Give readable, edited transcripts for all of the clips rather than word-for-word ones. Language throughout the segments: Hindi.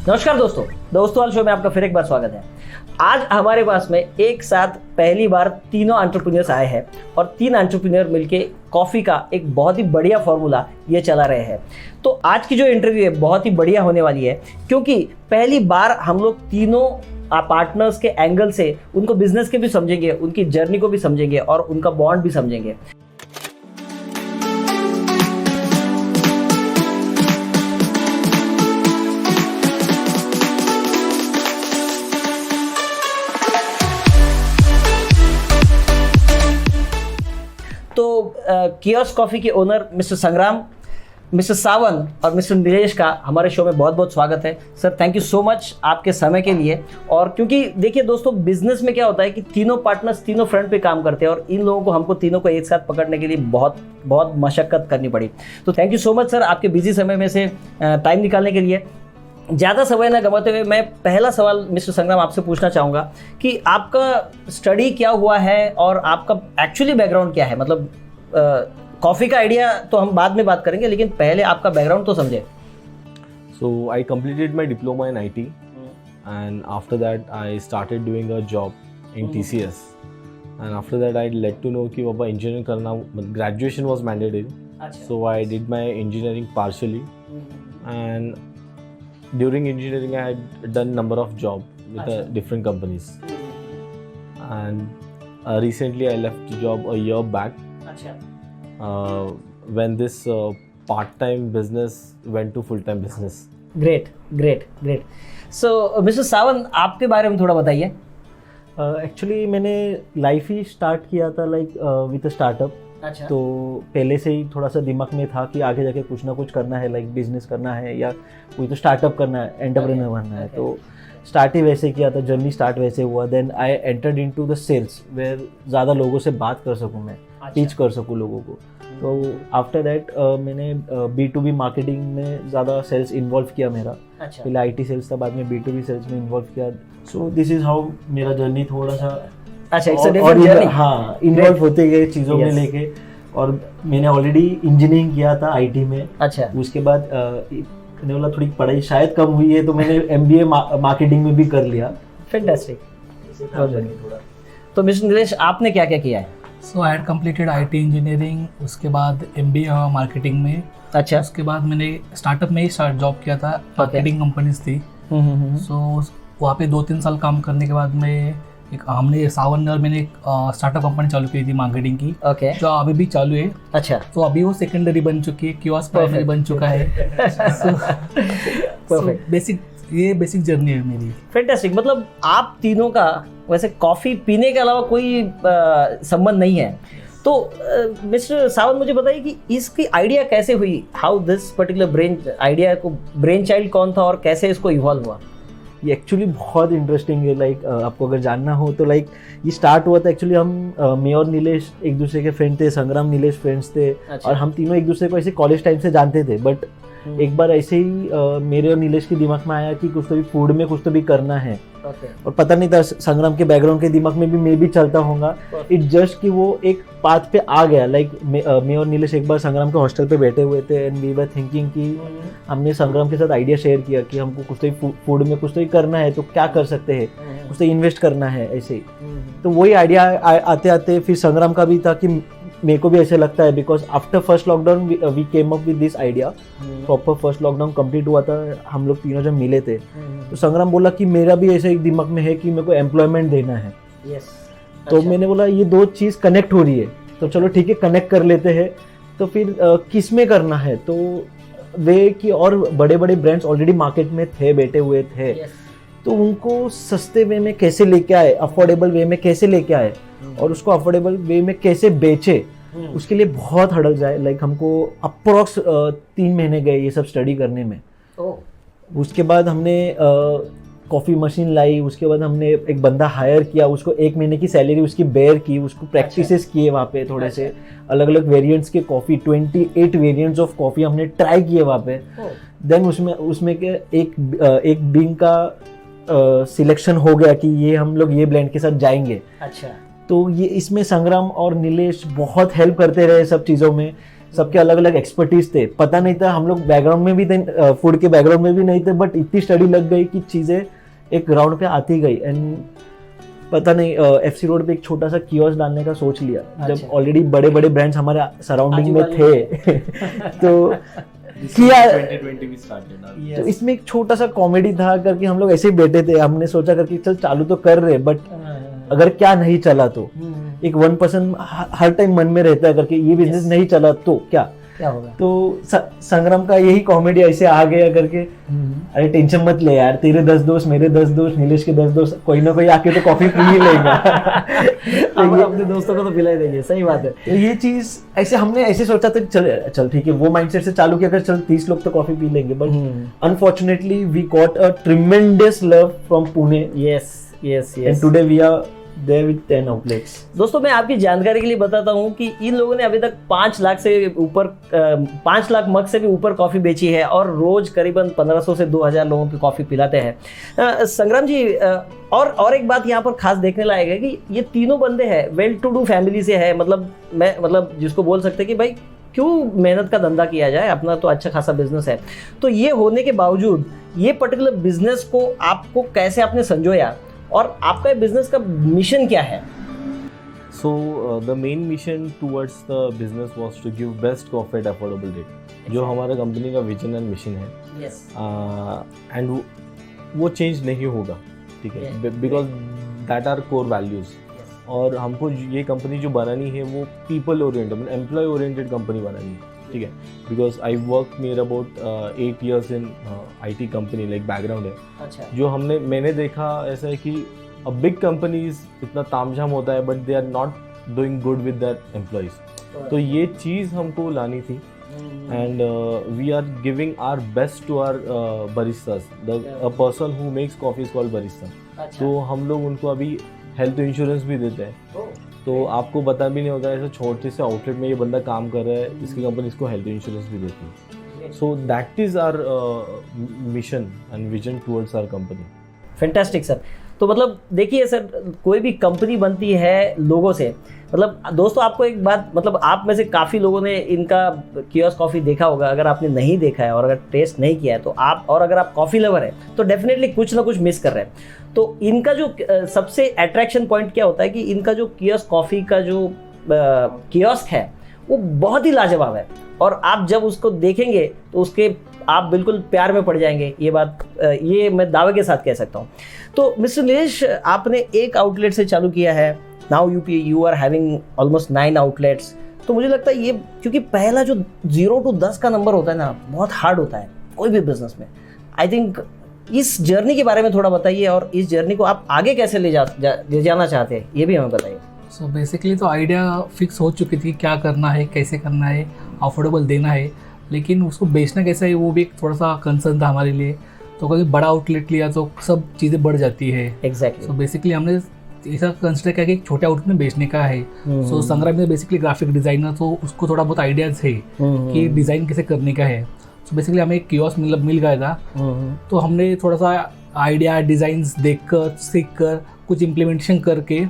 नमस्कार दोस्तों वाले शो में आपका फिर एक बार स्वागत है। आज हमारे पास में एक साथ पहली बार तीनों एंटरप्रेन्योर्स आए हैं और तीन एंटरप्रेन्योर मिलके कॉफ़ी का एक बहुत ही बढ़िया फॉर्मूला ये चला रहे हैं। तो आज की जो इंटरव्यू है बहुत ही बढ़िया होने वाली है, क्योंकि पहली बार हम लोग तीनों पार्टनर्स के एंगल से उनको बिजनेस के भी समझेंगे, उनकी जर्नी को भी समझेंगे और उनका बॉन्ड भी समझेंगे। तो कियोस्क कॉफ़ी के ओनर मिस्टर संग्राम, मिस्टर सावंत और मिस्टर नीलेश का हमारे शो में बहुत बहुत स्वागत है। Sir thank you so much आपके समय के लिए। और क्योंकि देखिए दोस्तों, बिजनेस में क्या होता है कि तीनों पार्टनर्स तीनों फ्रंट पे काम करते हैं और इन लोगों को हमको तीनों को एक साथ पकड़ने के लिए बहुत मशक्कत करनी पड़ी। तो thank you so much sir, आपके बिजी समय में से टाइम निकालने के लिए। ज़्यादा समय ना गंवाते हुए मैं पहला सवाल मिस्टर संग्राम आपसे पूछना चाहूँगा कि आपका स्टडी क्या हुआ है और आपका एक्चुअली बैकग्राउंड क्या है। मतलब कॉफ़ी का आइडिया तो हम बाद में बात करेंगे, लेकिन पहले आपका बैकग्राउंड तो समझे। So I completed my diploma in IT and after that I started doing a job in TCS and after that I let to know कि पापा engineering करना, graduation was mandatory. So I did my engineering partially and during engineering I had done number of job with different companies and recently I left the job a year back when this part-time business went to full-time business. Great. So mister Sawant, आपके बारे में थोड़ा बताइए। एक्चुअली मैंने लाइफ ही स्टार्ट किया था लाइक विद अ स्टार्टअप। तो पहले से ही थोड़ा सा दिमाग में था कि आगे जाके कुछ ना कुछ करना है, लाइक बिजनेस करना है या कोई तो स्टार्टअप करना है, एंटरप्रेन्योर बनना है। तो स्टार्ट ही वैसे किया था, जर्नी स्टार्ट वैसे हुआ। Then I entered into the sales where ज़्यादा लोगों से बात कर सकूँ, मैं टीच कर सकूँ लोगों को। तो आफ्टर दैट मैंने B2B मार्केटिंग में ज़्यादा सेल्स इन्वॉल्व किया मेरा। पहले IT सेल्स था, बाद में B2B सेल्स में इन्वॉल्व किया। सो दिस इज़ हाउ मेरा जर्नी थोड़ा सा इन्वॉल्व होते गए चीज़ों में लेके। और मैंने ऑलरेडी इंजीनियरिंग किया था IT में। उसके बाद मैंने बोला थोड़ी पढ़ाई शायद कम हुई है तो मैंने MBA मार्केटिंग में भी कर लिया। फैंटास्टिक। तो मिस्टर नीलेश, आपने क्या क्या किया है? So I had completed IT engineering, उसके बाद MBA मार्केटिंग में। उसके बाद मैंने स्टार्टअप में ही जॉब किया था, मार्केटिंग कंपनीज थी। सो वहाँ पे 2-3 साल काम करने के बाद में हमने सावन और मैंने एक स्टार्टअप कंपनी चालू की थी मार्केटिंग की, जो अभी भी चालू है। तो अभी वो सेकेंडरी बन चुकी है, कियोस्क प्राइमरी बन चुका है। बेसिक जर्नी है मेरी। फैंटास्टिक। मतलब आप तीनों का वैसे कॉफ़ी पीने के अलावा कोई संबंध नहीं है। तो मिस्टर सावंत, मुझे बताइए कि इसकी आइडिया कैसे हुई? How this particular brain child कौन था और कैसे इसको इवॉल्व हुआ? ये एक्चुअली बहुत इंटरेस्टिंग है। लाइक आपको अगर जानना हो तो लाइक ये स्टार्ट हुआ था एक्चुअली, हम मैं और नीलेश एक दूसरे के फ्रेंड थे, संग्राम नीलेश फ्रेंड्स थे। और हम तीनों एक दूसरे को ऐसे कॉलेज टाइम से जानते थे। बट एक बार ऐसे ही मेरे और नीलेश के दिमाग में आया कि कुछ तो भी फूड में कुछ तो भी करना है। और पता नहीं था संग्राम के बैकग्राउंड के दिमाग में भी मैं भी चलता होगा। इट जस्ट कि वो एक पाथ पे आ गया। लाइक मैं और नीलेश एक बार संग्राम के हॉस्टल पे बैठे हुए थे एंड वी वर थिंकिंग कि हमने संग्राम के साथ आइडिया शेयर किया कि हमको कुछ तो फूड में कुछ तो ही करना है, तो क्या कर सकते हैं, कुछ तो इन्वेस्ट करना है ऐसे ही। तो वही आइडिया आते आते फिर संग्राम का भी था कि मेरे को भी ऐसे लगता है, because after first lockdown we came up with this idea. Proper first lockdown complete हुआ था, हम लोग तीनों जब मिले थे तो संग्राम बोला कि मेरा भी ऐसे एक दिमाग में है कि मेरे को एम्प्लॉयमेंट देना है। तो मैंने बोला ये दो चीज़ कनेक्ट हो रही है, तो चलो ठीक है कनेक्ट कर लेते हैं। तो फिर किस में करना है, तो वे कि और बड़े बड़े ब्रांड्स ऑलरेडी मार्केट में थे, बैठे हुए थे। तो उनको सस्ते वे में कैसे लेके आए, अफोर्डेबल वे में कैसे लेके आए और उसको अफोर्डेबल वे में कैसे बेचे, उसके लिए बहुत हर्डल्स आए। लाइक हमको अप्रोक्स 3 महीने गए ये सब स्टडी करने में। उसके बाद हमने कॉफ़ी मशीन लाई, उसके बाद हमने एक बंदा हायर किया, उसको 1 महीने की सैलरी उसकी बेयर की, उसको प्रैक्टिसेस किए वहाँ पे थोड़े से अलग अलग वेरिएंट्स के कॉफ़ी, 28 वेरिएंट्स ऑफ कॉफ़ी हमने ट्राई किए वहाँ पे। देन उसमें के एक बीन का सिलेक्शन हो गया कि ये हम लोग ये ब्लेंड के साथ जाएंगे। तो ये इसमें संग्राम और नीलेश बहुत हेल्प करते रहे सब चीज़ों में। सबके अलग अलग एक्सपर्टीज थे, पता नहीं था, हम लोग बैकग्राउंड में भी थे, फूड के बैकग्राउंड में भी नहीं थे, बट इतनी स्टडी लग गई कि चीज़ें एक ग्राउंड पे आती गई। एंड पता नहीं FC रोड पे एक छोटा सा कियोस्क डालने का सोच लिया, जब ऑलरेडी बड़े बड़े ब्रांड्स हमारे सराउंडिंग में थे तो किया। 2020 भी स्टार्टेड। तो इसमें एक छोटा सा कॉमेडी था करके हम लोग ऐसे ही बैठे थे, हमने सोचा करके चल चालू तो कर रहे, बट अगर क्या नहीं चला तो एक 1% हर टाइम मन में रहता है करके, ये बिजनेस नहीं चला तो क्या होगा। तो संग्राम का यही कॉमेडी ऐसे आ गया करके, अरे टेंशन मत ले यार, तेरे 10 दोस्त, मेरे 10 दोस्त, नीलेश के 10 दोस्त, कोई ना कोई आके तो कॉफी पी ही लेगा। तो अपने दोस्तों को तो पिला ही देंगे, सही बात है। तो ये चीज ऐसे हमने ऐसे सोचा था, चल ठीक है, वो माइंडसेट से चालू किया, चल 30 लोग तो कॉफी पी लेंगे, but unfortunately we got a tremendous love from Pune. Yes yes and yes. Today we are there with 10 outlets. दोस्तों मैं आपकी जानकारी के लिए बताता हूँ कि इन लोगों ने अभी तक 5 लाख से ऊपर 5 लाख मग से भी ऊपर कॉफ़ी बेची है और रोज करीबन 1500 से 2000 लोगों की कॉफ़ी पिलाते हैं। संग्राम जी, और एक बात यहाँ पर खास देखने लायक है कि ये तीनों बंदे हैं वेल टू डू फैमिली से है, मतलब जिसको बोल सकते हैं कि भाई क्यों मेहनत का धंधा किया जाए, अपना तो अच्छा खासा बिजनेस है। तो ये होने के बावजूद ये पर्टिकुलर बिजनेस को आपको कैसे आपने संजोया और आपका बिजनेस का मिशन क्या है? So the main mission towards the business was to give best coffee at affordable rate, जो हमारा कंपनी का विजन एंड मिशन है। Yes. एंड वो चेंज नहीं होगा, ठीक है, because that are core values. और हमको ये कंपनी जो बनानी है वो people oriented, employ oriented company बनानी है, ठीक है, because I work near about 8 years in IT company, like background है। अच्छा। जो मैंने देखा ऐसा है कि अब बिग कंपनीज इतना तामझाम होता है, but they are not doing good with their employees. तो ये चीज़ हमको लानी थी, and we are giving our best to our baristas. A person who makes coffee is called barista. तो हम लोग उनको अभी हेल्थ इंश्योरेंस भी देते हैं, तो आपको पता भी नहीं होता, ऐसे छोटे से आउटलेट में ये बंदा काम कर रहा है, इसकी कंपनी इसको हेल्थ इंश्योरेंस भी देती है। So that is our mission and vision towards our company. Fantastic sir. तो मतलब देखिए सर, कोई भी कंपनी बनती है लोगों से। मतलब दोस्तों आपको एक बात, मतलब आप में से काफ़ी लोगों ने इनका कियोस्क कॉफ़ी देखा होगा, अगर आपने नहीं देखा है और अगर टेस्ट नहीं किया है तो आप, और अगर आप कॉफ़ी लवर है तो डेफिनेटली कुछ ना कुछ मिस कर रहे हैं। तो इनका जो सबसे अट्रैक्शन पॉइंट क्या होता है कि इनका जो कियोस्क कॉफ़ी का जो कियोस्क है वो बहुत ही लाजवाब है, और आप जब उसको देखेंगे तो उसके आप बिल्कुल प्यार में पड़ जाएंगे। ये बात ये मैं दावे के साथ कह सकता हूँ। तो मिस्टर नीलेश, आपने एक आउटलेट से चालू किया है, now you are having almost 9 outlets. तो मुझे लगता है ये, क्योंकि पहला जो 0 to 10 का नंबर होता है ना, बहुत हार्ड होता है कोई भी बिजनेस में। आई थिंक इस जर्नी के बारे में थोड़ा बताइए, और इस जर्नी को आप आगे कैसे ले जाना चाहते हैं, ये भी हमें बताइए। सो बेसिकली तो आइडिया फिक्स हो चुकी थी, क्या करना है, कैसे करना है, अफोर्डेबल देना है, लेकिन उसको बेचना कैसा है वो भी एक थोड़ा सा कंसर्न था हमारे लिए। तो कभी बड़ा आउटलेट लिया तो सब चीज़ें बढ़ जाती है। एग्जैक्टली। सो बेसिकली हमने ऐसा कंसिडर किया कि एक छोटे आउटलेट में बेचने का है। सो संग्राम में बेसिकली ग्राफिक डिज़ाइनर, तो उसको थोड़ा बहुत आइडियाज़ है कि डिज़ाइन कैसे करने का है। सो बेसिकली हमें एक कियोस्क मिल गया था, तो हमने थोड़ा सा आइडिया डिज़ाइंस देख कर, सीख कर, कुछ इम्प्लीमेंटेशन करके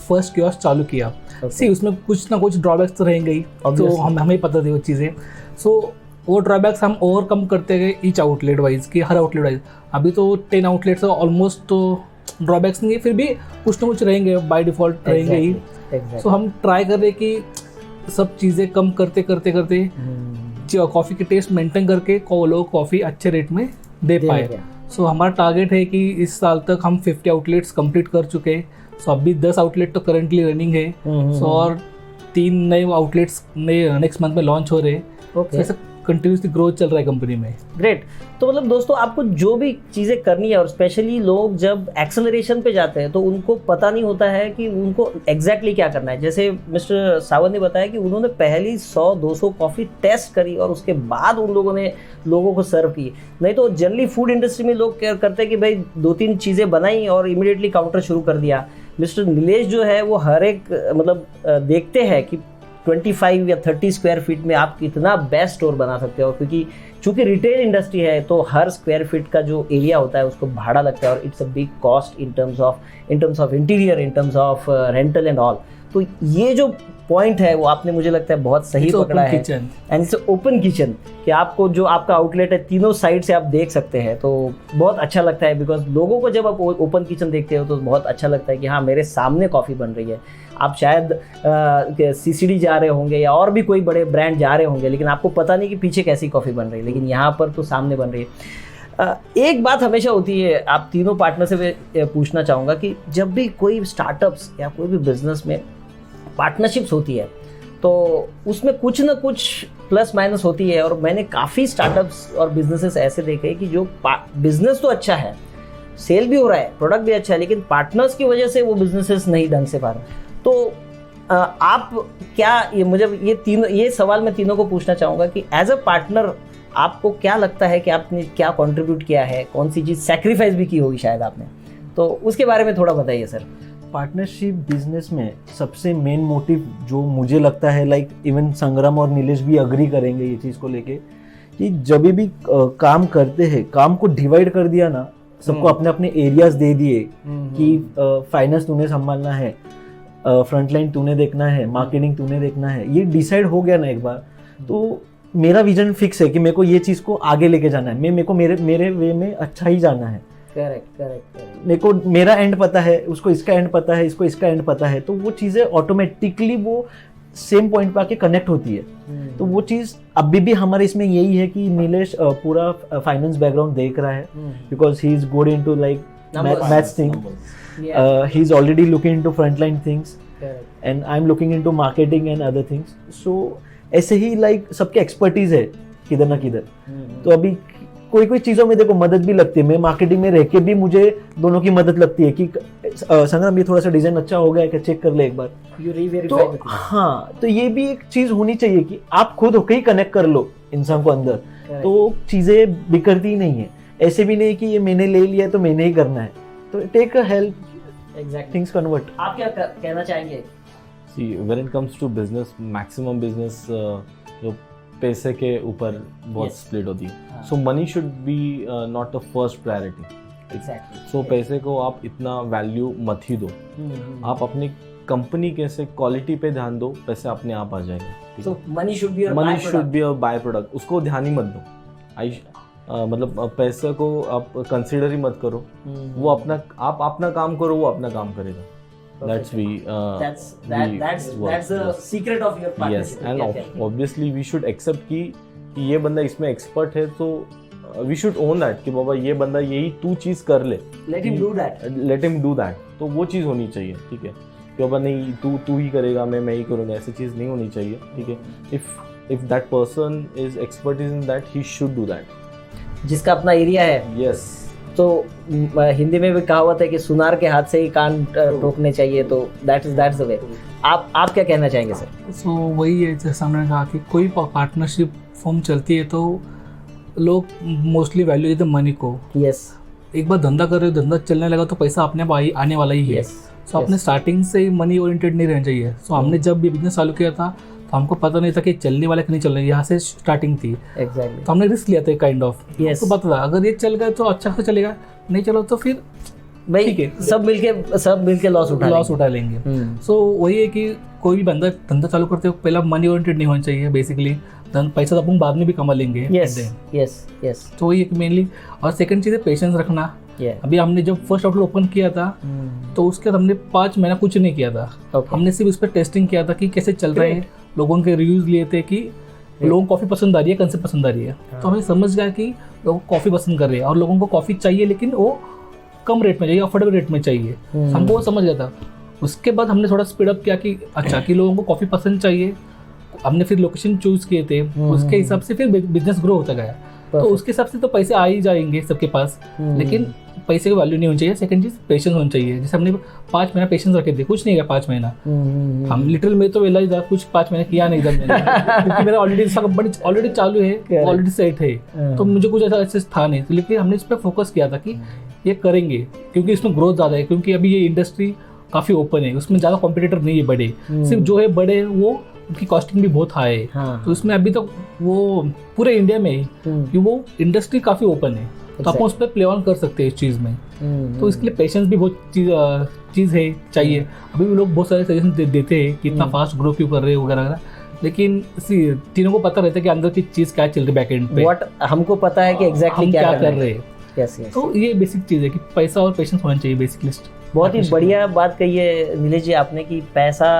फर्स्ट कियोस्क चालू किया। सी उसमें कुछ ना कुछ ड्रॉबैक्स तो रहेंगे ही, तो हमें पता थी वो चीज़ें। सो वो ड्रॉबैक्स हम ओवरकम करते गए ईच आउटलेट वाइज, कि हर आउटलेट वाइज। अभी तो 10 आउटलेट्स ऑलमोस्ट, तो ड्रॉबैक्स नहीं है, फिर भी कुछ ना कुछ रहेंगे, बाय डिफ़ॉल्ट रहेंगे ही। सो हम ट्राई कर रहे कि सब चीज़ें कम करते करते करते कॉफ़ी के टेस्ट मेंटेन करके को लोग कॉफ़ी अच्छे रेट में दे पाए। सो हमारा टारगेट है कि इस साल तक हम 50 आउटलेट्स कंप्लीट कर चुके हैं। सो अभी 10 आउटलेट तो करंटली रनिंग है। सो और 3 नए आउटलेट्स नेक्स्ट मंथ में लॉन्च हो रहे हैं। कंटिन्यूसली ग्रोथ चल रहा है कंपनी में। ग्रेट। तो मतलब दोस्तों आपको जो भी चीज़ें करनी है, और स्पेशली लोग जब एक्सेलरेशन पे जाते हैं तो उनको पता नहीं होता है कि उनको एग्जैक्टली क्या करना है। जैसे मिस्टर सावंत ने बताया कि उन्होंने पहली 100-200 कॉफ़ी टेस्ट करी और उसके बाद उन लोगों ने लोगों को सर्व की। नहीं तो जनरली फूड इंडस्ट्री में लोग क्या करते हैं कि भाई 2-3 चीज़ें बनाई और इमीडिएटली काउंटर शुरू कर दिया। मिस्टर नीलेश जो है वो हर एक मतलब देखते हैं कि 25 या 30 स्क्वायर फीट में आप कितना बेस्ट स्टोर बना सकते हो, क्योंकि चूंकि रिटेल इंडस्ट्री है तो हर स्क्वायर फीट का जो एरिया होता है उसको भाड़ा लगता है, और it's a big cost in terms of interior, in terms of rental and all. तो ये जो पॉइंट है वो आपने मुझे लगता है बहुत सही पकड़ा है। एंड इट्स ओपन किचन कि आपको जो आपका आउटलेट है तीनों साइड से आप देख सकते हैं, तो बहुत अच्छा लगता है। बिकॉज लोगों को जब आप ओपन किचन देखते हो तो बहुत अच्छा लगता है कि हाँ मेरे सामने कॉफ़ी बन रही है। आप शायद CCD जा रहे होंगे या और भी कोई बड़े ब्रांड जा रहे होंगे, लेकिन आपको पता नहीं कि पीछे कैसी कॉफ़ी बन रही है, लेकिन यहाँ पर तो सामने बन रही है। एक बात हमेशा होती है, आप तीनों पार्टनर से मैं पूछना चाहूँगा कि जब भी कोई स्टार्टअप्स या कोई भी बिजनेस में पार्टनरशिप्स होती है तो उसमें कुछ ना कुछ प्लस माइनस होती है। और मैंने काफ़ी स्टार्टअप्स और बिजनेसेस ऐसे देखे कि जो बिजनेस तो अच्छा है, सेल भी हो रहा है, प्रोडक्ट भी अच्छा है, लेकिन पार्टनर्स की वजह से वो बिजनेसेस नहीं ढंग से पा रहे। तो आप क्या ये सवाल मैं तीनों को पूछना चाहूँगा कि एज अ पार्टनर आपको क्या लगता है कि आपने क्या कंट्रीब्यूट किया है, कौन सी चीज़ सैक्रिफाइस भी की होगी शायद आपने, तो उसके बारे में थोड़ा बताइए सर। पार्टनरशिप बिजनेस में सबसे मेन मोटिव जो मुझे लगता है, लाइक इवन संग्राम और नीलेश भी अग्री करेंगे ये चीज़ को लेके, कि जब भी काम करते हैं, काम को डिवाइड कर दिया ना, सबको अपने अपने एरियाज दे दिए कि फाइनेंस तूने संभालना है, फ्रंटलाइन तूने देखना है, मार्केटिंग तूने देखना है, ये डिसाइड हो गया ना एक बार, तो मेरा विजन फिक्स है कि मेरे को ये चीज़ को आगे लेके जाना है, मेरे को मेरे वे में अच्छा ही जाना है। करेक्ट। मेरे को मेरा एंड पता है, उसको इसका एंड पता है, इसको इसका एंड पता है, तो वो चीज़ें ऑटोमेटिकली वो सेम पॉइंट पे आके कनेक्ट होती है। तो वो चीज़ अभी भी हमारे इसमें यही है कि नीलेश पूरा फाइनेंस बैकग्राउंड देख रहा है, because he is good into like maths thing, he is already looking into frontline things and I am looking into marketing and other things. So ऐसे ही लाइक सबके एक्सपर्टीज है किधर ना किधर। तो अभी कोई चीज़ों में देखो मदद भी लगती है, मैं मार्केटिंग में रह के भी मुझे दोनों की मदद लगती है कि संग्राम ये थोड़ा सा डिजाइन अच्छा हो गया है क्या, चेक कर ले एक बार। तो हाँ, तो ये भी एक चीज़ होनी चाहिए कि आप खुद होकर ही कनेक्ट कर लो इंसान को अंदर, तो चीज़ें बिखरती ही नहीं है। ऐसे भी नहीं कि ये मैंने ले लिया है तो मैंने ही करना है, तो take a help, exact things convert. आप क्या कहना चाहेंगे? See, when it comes to business, maximum business जो पैसे के ऊपर बहुत स्प्लिट होती है। So money should be not the first priority. Exactly. So पैसे को आप इतना वैल्यू मत ही दो, आप अपनी कंपनी कैसे क्वालिटी पे ध्यान दो, पैसे अपने आप आ जाएंगे। So money should be a by product, उसको ध्यान ही मत दो। मतलब पैसे को आप कंसिडर ही मत करो, वो आप अपना काम करो, वो अपना काम करेगा। That's the secret of your partnership. Yes, and obviously we should accept कि ये बंदा इसमें एक्सपर्ट है, तो we should own that कि बाबा ये बंदा यही तू चीज़ कर ले, let him do that। तो वो चीज़ होनी चाहिए, ठीक है, कि बाबा नहीं तू ही करेगा, मैं ही करूँगा, ऐसी चीज़ नहीं होनी चाहिए, ठीक है। if that person is expert in that, he should do that। जिसका अपना एरिया है। Yes। तो हिंदी में भी कहावत है कि सुनार के हाथ से ही कान टोकने चाहिए, तो दैट्स द वे। आप क्या कहना चाहेंगे सर? सो वही है, जैसा हमने कहा कि कोई पार्टनरशिप फॉर्म चलती है तो लोग मोस्टली वैल्यू देते मनी को। यस। एक बार धंधा कर रहे हो, धंधा चलने लगा तो पैसा अपने आप आने वाला ही है। सो अपने स्टार्टिंग से ही मनी ओरिएंटेड नहीं रहना चाहिए। सो हमने जब भी बिजनेस चालू किया था तो हमको पता नहीं था कि चलने वाला कि नहीं चल रहा है, यहाँ से स्टार्टिंग थी। एग्जैक्टली। तो हमने रिस्क लिया था काइंड ऑफ। तो पता था अगर ये चल गया तो अच्छा से चलेगा, नहीं चलो तो फिर भाई ठीक है, सब मिलके लॉस उठा लेंगे। सो वही है कि कोई भी बंदा धंधा चालू करते हो पहला मनी ओरिएंटेड नहीं होना चाहिए बेसिकली। पैसा तो अपन बाद में भी कमा लेंगे। यस। तो वही एक मेनली। और सेकंड चीज़ है पेशेंस रखना। अभी हमने जब फर्स्ट आउटलेट ओपन किया था तो उसके बाद हमने 5 महीना कुछ नहीं किया था। हमने सिर्फ उस पर टेस्टिंग किया था कि कैसे चल रहे हैं, लोगों के रिव्यूज लिए थे कि लोगों को कॉफ़ी पसंद आ रही है, कंसेप्ट पसंद आ रही है। तो हमें समझ गया कि लोग कॉफ़ी पसंद कर रहे हैं और लोगों को कॉफ़ी चाहिए, लेकिन वो कम रेट में चाहिए, अफोर्डेबल रेट में चाहिए। हमको वो समझ गया था। उसके बाद हमने थोड़ा स्पीड अप किया कि अच्छा कि लोगों को कॉफ़ी पसंद चाहिए। हमने फिर लोकेशन चूज किए थे, उसके हिसाब से फिर बिजनेस ग्रो होता गया। तो उसके हिसाब से तो पैसे आ ही जाएंगे सबके पास, लेकिन पैसे की वैल्यू नहीं होनी चाहिए। सेकंड चीज पेशेंस होनी चाहिए। जैसे हमने 5 महीना पेशेंस रखे थे, कुछ नहीं किया 5 महीना। हम लिटरल में तो वेला ही था, कुछ 5 महीने किया नहीं था मैंने क्योंकि मेरा ऑलरेडी चालू है, ऑलरेडी सेट है, तो मुझे कुछ ऐसा था नहीं। लेकिन हमने इस पर फोकस किया था कि ये करेंगे क्योंकि इसमें ग्रोथ ज़्यादा है, क्योंकि अभी ये इंडस्ट्री काफ़ी ओपन है, उसमें ज़्यादा कॉम्पिटिटर नहीं है बड़े, सिर्फ जो है बड़े वो उनकी कॉस्टिंग भी बहुत हाई है। तो इसमें अभी तक वो पूरे इंडिया में ही कि वो इंडस्ट्री काफ़ी ओपन है। तो आप उस पर प्ले ऑन कर सकते हैं इस चीज़ में। तो इसके लिए पेशेंस भी बहुत चीज़ है चाहिए। अभी भी लोग बहुत सारे सजेशन देते हैं कि इतना फास्ट ग्रो क्यों कर रहे हैं वगैरह वगैरह, लेकिन तीनों को पता रहता है कि अंदर की चीज़ क्या चल रही है बैक एंड पे, व्हाट हमको पता है कि एग्जैक्टली क्या कर रहे हैं। Yes, yes. तो ये बेसिक चीज़ है कि पैसा और पेशेंस होना चाहिए बेसिक लिस्ट। बहुत ही बढ़िया बात कही है नीलेश जी आपने कि पैसा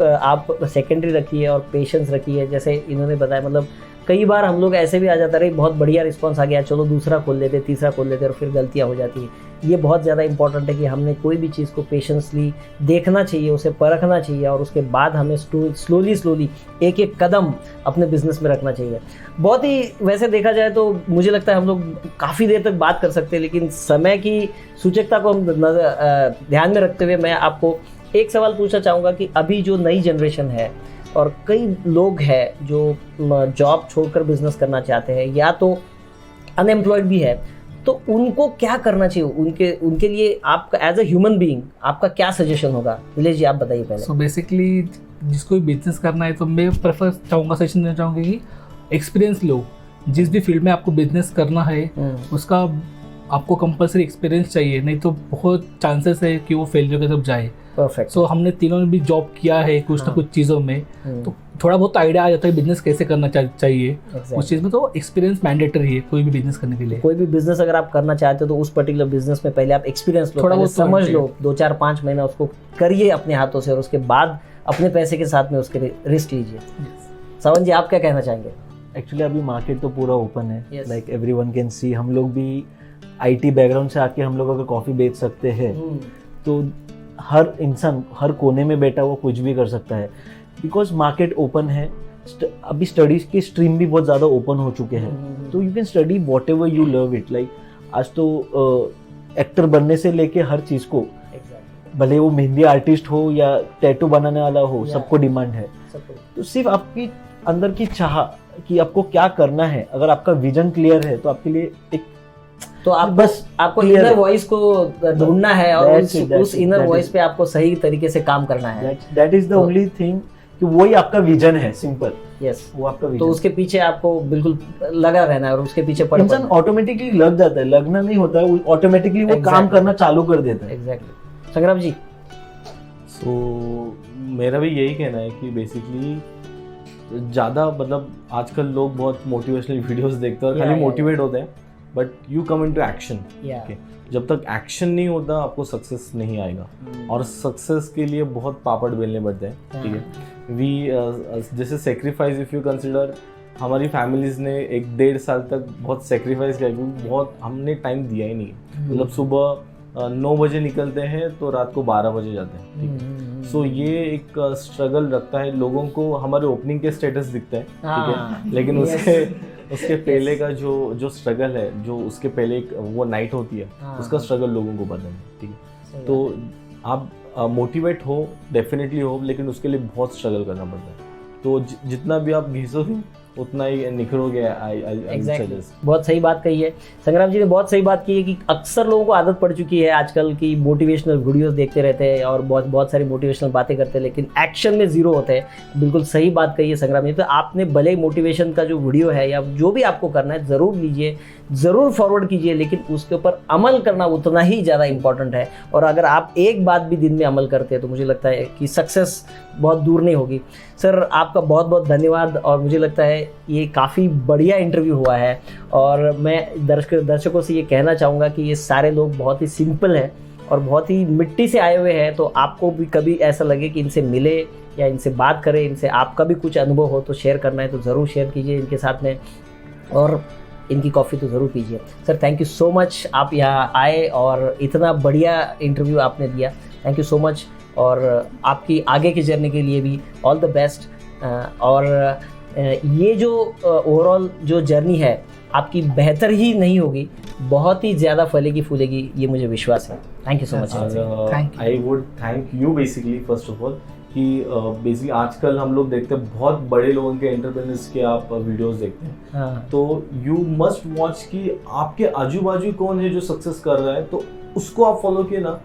आप सेकेंडरी रखिए और पेशेंस रखिए, जैसे इन्होंने बताया। मतलब कई बार हम लोग ऐसे भी आ जाता रहे, बहुत बढ़िया रिस्पांस आ गया, चलो दूसरा खोल लेते, तीसरा खोल लेते, और फिर गलतियां हो जाती है। ये बहुत ज़्यादा इंपॉर्टेंट है कि हमने कोई भी चीज़ को पेशेंसली देखना चाहिए, उसे परखना चाहिए, और उसके बाद हमें स्लोली एक एक कदम अपने बिजनेस में रखना चाहिए। बहुत ही वैसे देखा जाए तो मुझे लगता है हम लोग काफ़ी देर तक बात कर सकते हैं, लेकिन समय की सूचकता को हम ध्यान में रखते हुए मैं आपको एक सवाल पूछना चाहूँगा कि अभी जो नई जनरेशन है और कई लोग हैं जो जॉब छोड़कर बिजनेस करना चाहते हैं या तो अनएम्प्लॉयड भी है, तो उनको क्या करना चाहिए? उनके लिए आपका एज अ ह्यूमन बीइंग आपका क्या सजेशन होगा? नीलेश जी आप बताइए पहले। सो बेसिकली जिसको भी बिजनेस करना है तो मैं प्रेफर चाहूँगा, सजेशन देना चाहूँगा कि एक्सपीरियंस लो। जिस भी फील्ड में आपको बिजनेस करना है उसका आपको कंपलसरी एक्सपीरियंस चाहिए, नहीं तो बहुत चांसेस है कि वो फेलियर की तरफ जाए। परफेक्ट। सो हमने तीनों ने भी जॉब किया है कुछ ना कुछ चीज़ों में, तो थोड़ा बहुत आइडिया आ जाता है बिजनेस कैसे करना चाहिए उस चीज़ में। तो एक्सपीरियंस मैंडेटरी है कोई भी बिजनेस करने के लिए। कोई भी बिजनेस अगर आप करना चाहते हो तो उस पर्टिकुलर बिजनेस में पहले आप एक्सपीरियंस लो, थोड़ा बहुत बहुत समझ लो, 2-4-5 महीना उसको करिए अपने हाथों से, और उसके बाद अपने पैसे के साथ में उसके रिस्क लीजिए। सावन जी आप क्या कहना चाहेंगे? एक्चुअली अभी मार्केट तो पूरा ओपन है, Yes. Like everyone can see. हम लोग भी आईटी बैकग्राउंड से आके हम लोग अगर कॉफ़ी बेच सकते हैं तो हर इंसान हर कोने में बैठा हुआ कुछ भी कर सकता है, बिकॉज मार्केट ओपन है। अभी स्टडीज के स्ट्रीम भी बहुत ज़्यादा ओपन हो चुके हैं, तो you can study what ever you love it. Like आज तो एक्टर बनने से लेके हर चीज़ को, भले वो मेहंदी आर्टिस्ट हो या टैटू बनाने वाला हो, सबको डिमांड है। तो सिर्फ आपकी अंदर की चाह कि आपको क्या करना है, अगर आपका विजन क्लियर है तो आपके लिए एक तो आप बस आपको clear इनर है। वॉइस को ढूंढना है और That's it, उस इनर that वॉइस is- पे आपको सही तरीके से काम करना है। That is the only thing कि वही आपका विजन है, सिंपल। यस, वो आपका तो विजन। उसके पीछे आपको बिल्कुल लगा रहना है और उसके पीछे पड़ इंसान ऑटोमेटिकली लग जाता है, लगना नहीं होता है, ऑटोमेटिकली वो काम Exactly. करना चालू कर देता है। एग्जैक्टली। संग्राम जी सो मेरा भी यही कहना है कि बेसिकली ज़्यादा मतलब आजकल लोग बहुत मोटिवेशनल वीडियोस देखते हैं और खाली मोटिवेट होते हैं, but you come into action. जब तक एक्शन नहीं होता आपको सक्सेस नहीं आएगा, और सक्सेस के लिए बहुत पापड़ बेलने पड़ते हैं। ठीक है, वी जैसे सेक्रीफाइस इफ़ यू कंसिडर, हमारी फैमिलीज़ ने 1-1.5 साल तक बहुत सेक्रीफाइस किया, क्योंकि बहुत हमने टाइम दिया ही नहीं। मतलब सुबह 9 बजे निकलते हैं तो रात को 12 बजे जाते हैं। ठीक है, सो ये एक स्ट्रगल रखता है लोगों को। हमारे ओपनिंग के स्टेटस दिखते हैं, ठीक है, लेकिन उसके पहले का जो स्ट्रगल है, जो उसके पहले एक वो नाइट होती है, उसका स्ट्रगल लोगों को पता नहीं। ठीक है, तो आप मोटिवेट हो, डेफिनेटली हो, लेकिन उसके लिए बहुत स्ट्रगल करना पड़ता है। तो जितना भी आप घिसोगे उतना ही निखरोगे। Exactly. बहुत सही बात कही है संग्राम जी ने, बहुत सही बात की है कि अक्सर लोगों को आदत पड़ चुकी है आजकल की मोटिवेशनल वीडियोस देखते रहते हैं और बहुत सारी मोटिवेशनल बातें करते हैं, लेकिन एक्शन में जीरो होते हैं। बिल्कुल सही बात कही है संग्राम जी। तो आपने भले ही मोटिवेशन का जो वीडियो है या जो भी आपको करना है ज़रूर लीजिए, ज़रूर फॉरवर्ड कीजिए, लेकिन उसके ऊपर अमल करना उतना ही ज़्यादा इंपॉर्टेंट है। और अगर आप एक बात भी दिन में अमल करते हैं तो मुझे लगता है कि सक्सेस बहुत दूर नहीं होगी। सर आपका बहुत बहुत धन्यवाद, और मुझे लगता है ये काफ़ी बढ़िया इंटरव्यू हुआ है, और मैं दर्शकों से ये कहना चाहूँगा कि ये सारे लोग बहुत ही सिंपल हैं और बहुत ही मिट्टी से आए हुए हैं। तो आपको भी कभी ऐसा लगे कि इनसे मिले या इनसे बात करें, इनसे आपका भी कुछ अनुभव हो तो शेयर करना है तो ज़रूर शेयर कीजिए इनके साथ में, और इनकी कॉफ़ी तो ज़रूर पीजिए। Sir thank you so much, आप यहाँ आए और इतना बढ़िया इंटरव्यू आपने दिया, थैंक यू सो मच। और आपकी आगे की जर्नी के लिए भी ऑल द बेस्ट। और ये जो ओवरऑल जो जर्नी है आपकी बेहतर ही नहीं होगी, बहुत ही ज़्यादा फलेगी फूलेगी, ये मुझे विश्वास है। Thank you so much. I would thank you basically first of all कि बेसिकली आजकल हम लोग देखते हैं बहुत बड़े लोगों के एंटरप्रेन्योर्स के आप वीडियोस देखते हैं, तो यू मस्ट वॉच कि आपके आजू बाजू कौन है जो सक्सेस कर रहा है, तो उसको आप फॉलो किए ना,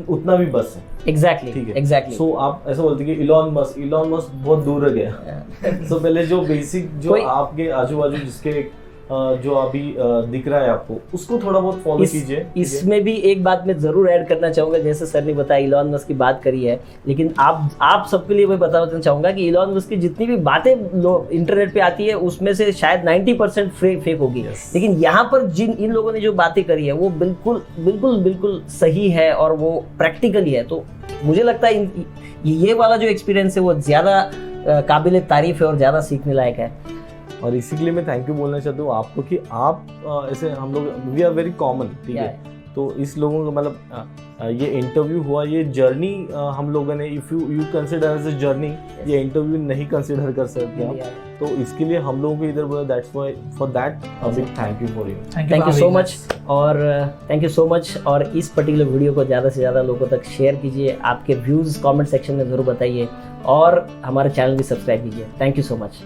उतना भी बस है। एग्जैक्टली, ठीक है, एग्जैक्टली। सो आप ऐसा बोलते हैं कि इलॉन मस्क बहुत दूर रह गया। सो पहले जो बेसिक जो आपके आजू बाजू जिसके जो अभी दिख रहा है आपको, उसको थोड़ा बहुत फॉलो कीजिए। इसमें भी एक बात मैं जरूर ऐड करना चाहूंगा, जैसे सर ने बताया इलॉन मस्क की बात करी है, लेकिन आप सबके लिए मैं बताना चाहूंगा कि इलॉन मस्क की जितनी भी बातें इंटरनेट पे आती है उसमें से शायद 90% फेक होगी, लेकिन यहाँ पर इन लोगों ने जो बातें करी है वो बिल्कुल बिल्कुल बिल्कुल सही है और वो प्रैक्टिकली है। तो मुझे लगता है ये वाला जो एक्सपीरियंस है वो ज्यादा काबिल तारीफ है और ज्यादा सीखने लायक है। और इसी के लिए मैं थैंक यू बोलना चाहता हूँ आपको कि आप ऐसे हम लोग वी आर वेरी कॉमन, ठीक है। तो इस लोगों का मतलब ये इंटरव्यू हुआ, ये जर्नी हम लोगों ने if you consider as a journey, ये इंटरव्यू नहीं कंसिडर कर सकते आप। तो इसके लिए हम लोगों को इधर बोला, that's why for that a big thank you for you. Thank you so much और थैंक यू सो मच। और इस पर्टिकुलर वीडियो को ज़्यादा से ज़्यादा लोगों तक शेयर कीजिए, आपके व्यूज़ कमेंट सेक्शन में ज़रूर बताइए और हमारे चैनल भी सब्सक्राइब कीजिए। Thank you so much.